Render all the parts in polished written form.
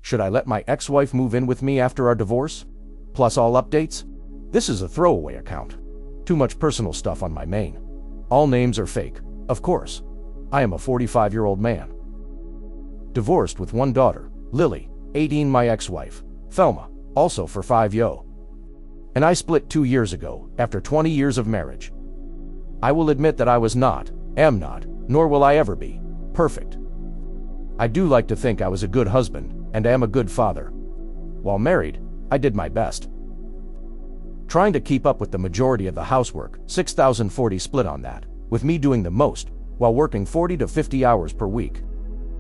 Should I let my ex-wife move in with me after our divorce? Plus all updates? This is a throwaway account. Too much personal stuff on my main. All names are fake, of course. I am a 45-year-old man. Divorced with one daughter, Lily, 18, my ex-wife, Thelma, also for 5 years. And I split 2 years ago, after 20 years of marriage. I will admit that I was not, am not, nor will I ever be, perfect. I do like to think I was a good husband, and am a good father. While married, I did my best. Trying to keep up with the majority of the housework, 6,040 split on that, with me doing the most, while working 40 to 50 hours per week.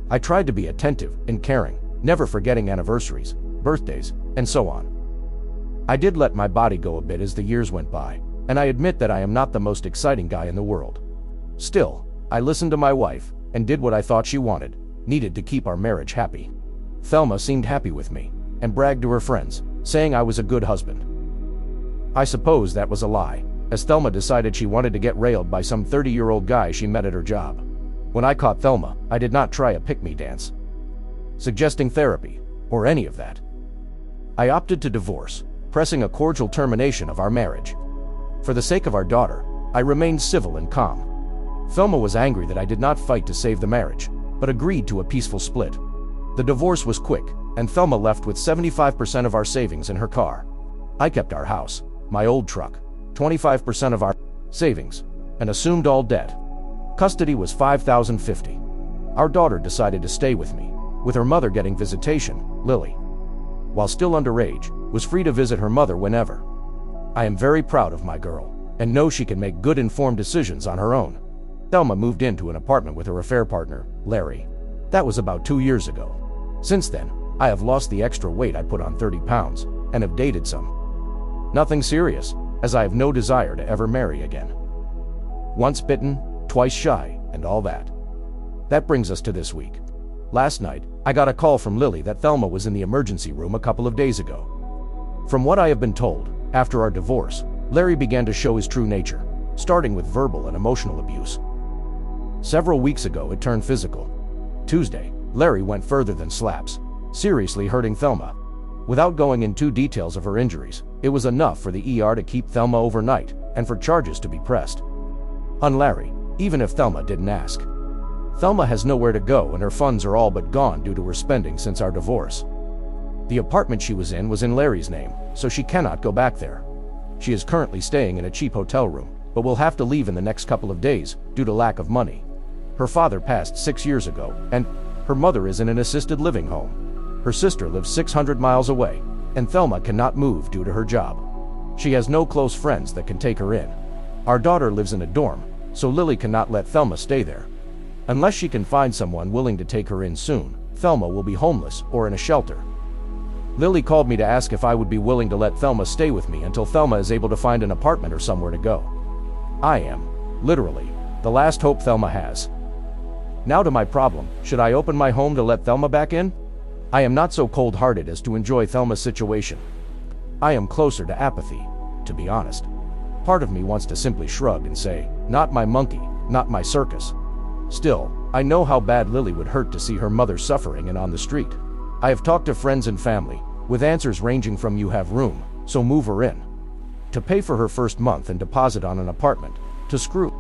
I tried to be attentive and caring, never forgetting anniversaries, birthdays, and so on. I did let my body go a bit as the years went by, and I admit that I am not the most exciting guy in the world. Still, I listened to my wife, and did what I thought she wanted, needed to keep our marriage happy. Thelma seemed happy with me, and bragged to her friends, saying I was a good husband. I suppose that was a lie, as Thelma decided she wanted to get railed by some 30-year-old guy she met at her job. When I caught Thelma, I did not try a pick-me dance, suggesting therapy, or any of that. I opted to divorce, pressing a cordial termination of our marriage. For the sake of our daughter, I remained civil and calm. Thelma was angry that I did not fight to save the marriage, but agreed to a peaceful split. The divorce was quick, and Thelma left with 75% of our savings in her car. I kept our house, my old truck, 25% of our savings, and assumed all debt. Custody was $5,050. Our daughter decided to stay with me, with her mother getting visitation, Lily. While still underage, was free to visit her mother whenever. I am very proud of my girl, and know she can make good informed decisions on her own. Thelma moved into an apartment with her affair partner, Larry. That was about 2 years ago. Since then, I have lost the extra weight I put on 30 pounds, and have dated some. Nothing serious, as I have no desire to ever marry again. Once bitten, twice shy, and all that. That brings us to this week. Last night, I got a call from Lily that Thelma was in the emergency room a couple of days ago. From what I have been told, after our divorce, Larry began to show his true nature, starting with verbal and emotional abuse. Several weeks ago, it turned physical. Tuesday, Larry went further than slaps, seriously hurting Thelma. Without going into details of her injuries, it was enough for the ER to keep Thelma overnight, and for charges to be pressed on Larry, even if Thelma didn't ask. Thelma has nowhere to go, and her funds are all but gone due to her spending since our divorce. The apartment she was in Larry's name, so she cannot go back there. She is currently staying in a cheap hotel room, but will have to leave in the next couple of days due to lack of money. Her father passed 6 years ago, and her mother is in an assisted living home. Her sister lives 600 miles away, and Thelma cannot move due to her job. She has no close friends that can take her in. Our daughter lives in a dorm, so Lily cannot let Thelma stay there. Unless she can find someone willing to take her in soon, Thelma will be homeless or in a shelter. Lily called me to ask if I would be willing to let Thelma stay with me until Thelma is able to find an apartment or somewhere to go. I am, literally, the last hope Thelma has. Now to my problem, should I open my home to let Thelma back in? I am not so cold-hearted as to enjoy Thelma's situation. I am closer to apathy, to be honest. Part of me wants to simply shrug and say, not my monkey, not my circus. Still, I know how bad Lily would hurt to see her mother suffering and on the street. I have talked to friends and family, with answers ranging from "you have room, so move her in," to pay for her first month and deposit on an apartment, to screw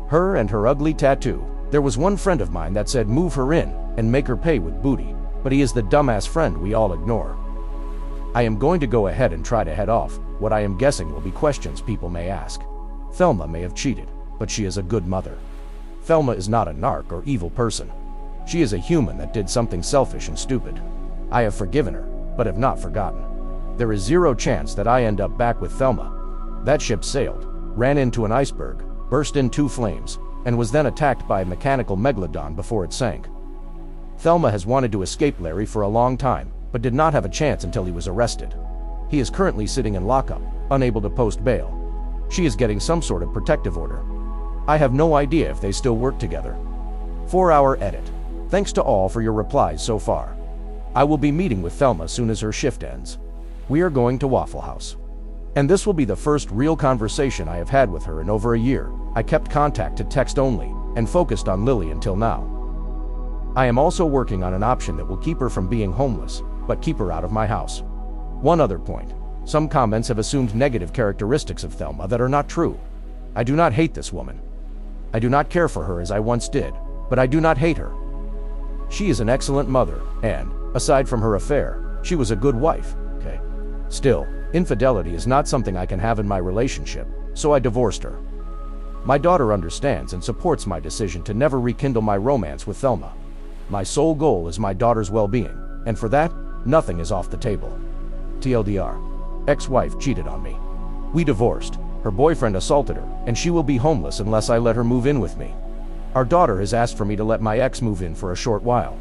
her and her ugly tattoo. There was one friend of mine that said move her in and make her pay with booty, but he is the dumbass friend we all ignore. I am going to go ahead and try to head off what I am guessing will be questions people may ask. Thelma may have cheated, but she is a good mother. Thelma is not a narc or evil person. She is a human that did something selfish and stupid. I have forgiven her, but have not forgotten. There is zero chance that I end up back with Thelma. That ship sailed, ran into an iceberg, burst into flames, and was then attacked by a mechanical megalodon before it sank. Thelma has wanted to escape Larry for a long time, but did not have a chance until he was arrested. He is currently sitting in lockup, unable to post bail. She is getting some sort of protective order. I have no idea if they still work together. 4-hour edit. Thanks to all for your replies so far. I will be meeting with Thelma soon as her shift ends. We are going to Waffle House. And this will be the first real conversation I have had with her in over a year. I kept contact to text only, and focused on Lily until now. I am also working on an option that will keep her from being homeless, but keep her out of my house. One other point. Some comments have assumed negative characteristics of Thelma that are not true. I do not hate this woman. I do not care for her as I once did, but I do not hate her. She is an excellent mother, and, aside from her affair, she was a good wife, okay? Still, infidelity is not something I can have in my relationship, so I divorced her. My daughter understands and supports my decision to never rekindle my romance with Thelma. My sole goal is my daughter's well-being, and for that, nothing is off the table. TLDR. Ex-wife cheated on me. We divorced. Her boyfriend assaulted her, and she will be homeless unless I let her move in with me. Our daughter has asked for me to let my ex move in for a short while.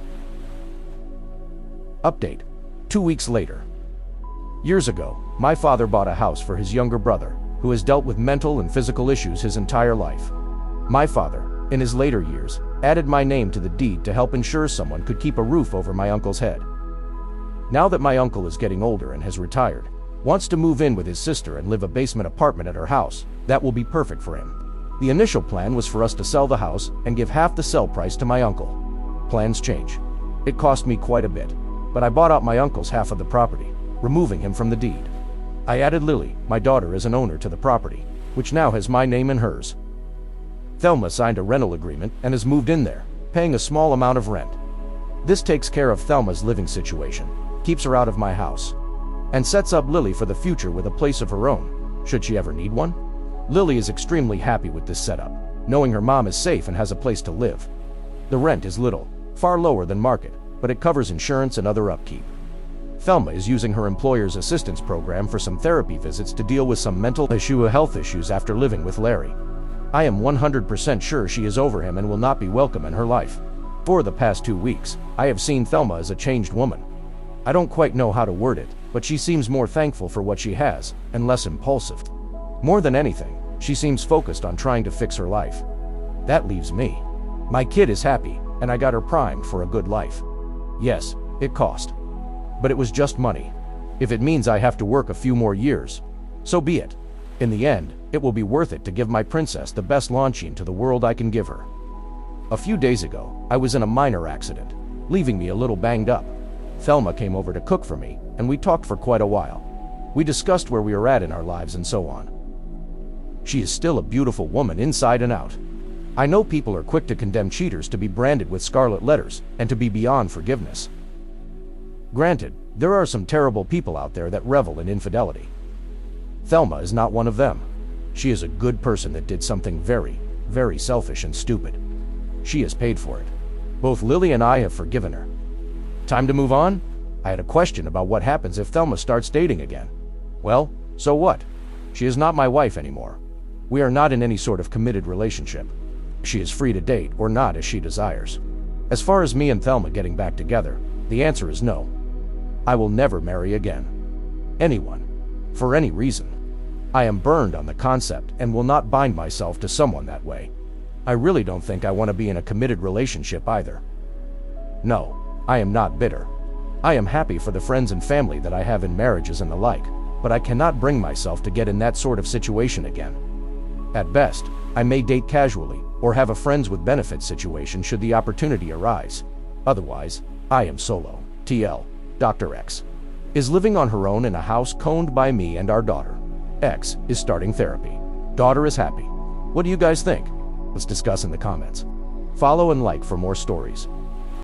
Update. 2 weeks later. Years ago, my father bought a house for his younger brother, who has dealt with mental and physical issues his entire life. My father, in his later years, added my name to the deed to help ensure someone could keep a roof over my uncle's head. Now that my uncle is getting older and has retired, wants to move in with his sister and live a basement apartment at her house, that will be perfect for him. The initial plan was for us to sell the house and give half the sell price to my uncle. Plans change. It cost me quite a bit, but I bought out my uncle's half of the property, removing him from the deed. I added Lily, my daughter, as an owner to the property, which now has my name and hers. Thelma signed a rental agreement and has moved in there, paying a small amount of rent. This takes care of Thelma's living situation, keeps her out of my house, and sets up Lily for the future with a place of her own, should she ever need one. Lily is extremely happy with this setup, knowing her mom is safe and has a place to live. The rent is little, far lower than market, but it covers insurance and other upkeep. Thelma is using her employer's assistance program for some therapy visits to deal with some mental health issues after living with Larry. I am 100% sure she is over him and will not be welcome in her life. For the past 2 weeks, I have seen Thelma as a changed woman. I don't quite know how to word it, but she seems more thankful for what she has, and less impulsive. More than anything, she seems focused on trying to fix her life. That leaves me. My kid is happy, and I got her primed for a good life. Yes, it cost. But it was just money. If it means I have to work a few more years, so be it. In the end, it will be worth it to give my princess the best launching to the world I can give her. A few days ago, I was in a minor accident, leaving me a little banged up. Thelma came over to cook for me, and we talked for quite a while. We discussed where we were at in our lives and so on. She is still a beautiful woman inside and out. I know people are quick to condemn cheaters to be branded with scarlet letters and to be beyond forgiveness. Granted, there are some terrible people out there that revel in infidelity. Thelma is not one of them. She is a good person that did something very, very selfish and stupid. She has paid for it. Both Lily and I have forgiven her. Time to move on? I had a question about what happens if Thelma starts dating again. Well, so what? She is not my wife anymore. We are not in any sort of committed relationship. She is free to date or not as she desires. As far as me and Thelma getting back together, the answer is no. I will never marry again. Anyone. For any reason. I am burned on the concept and will not bind myself to someone that way. I really don't think I want to be in a committed relationship either. No, I am not bitter. I am happy for the friends and family that I have in marriages and the like, but I cannot bring myself to get in that sort of situation again. At best, I may date casually or have a friends with benefits situation should the opportunity arise. Otherwise, I am solo. TL. Dr. X is living on her own in a house owned by me and our daughter. X is starting therapy. Daughter is happy. What do you guys think? Let's discuss in the comments. Follow and like for more stories.